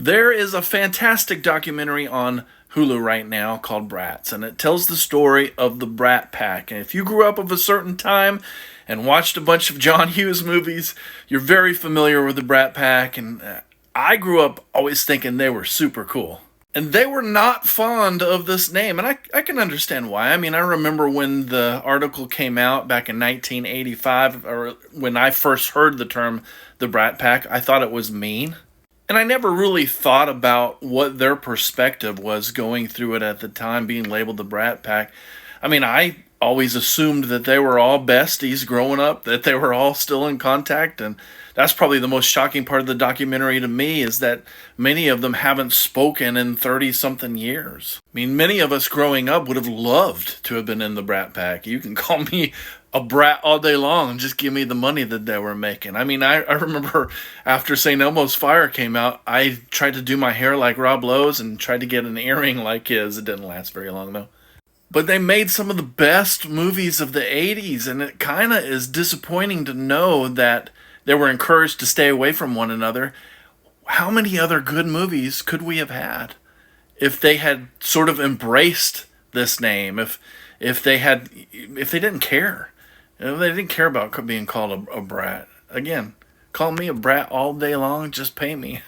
There is a fantastic documentary on Hulu right now called Brats, and it tells the story of the Brat Pack. And if you grew up of a certain time and watched a bunch of John Hughes movies, you're very familiar with the Brat Pack. And I grew up always thinking they were super cool. And they were not fond of this name, and I can understand why. I mean, I remember when the article came out back in 1985, or when I first heard the term the Brat Pack, I thought it was mean. And I never really thought about what their perspective was going through it at the time, being labeled the Brat Pack. I mean, I always assumed that they were all besties growing up, that they were all still in contact. And that's probably the most shocking part of the documentary to me, is that many of them haven't spoken in 30 something years. I mean, many of us growing up would have loved to have been in the Brat Pack. You can call me a brat all day long and just give me the money that they were making. I mean, I remember after St. Elmo's Fire came out, I tried to do my hair like Rob Lowe's and tried to get an earring like his. It didn't last very long, though. But they made some of the best movies of the 80s, and it kind of is disappointing to know that they were encouraged to stay away from one another. How many other good movies could we have had if they had sort of embraced this name, if they didn't care? They didn't care about being called a brat. Again, call me a brat all day long, just pay me.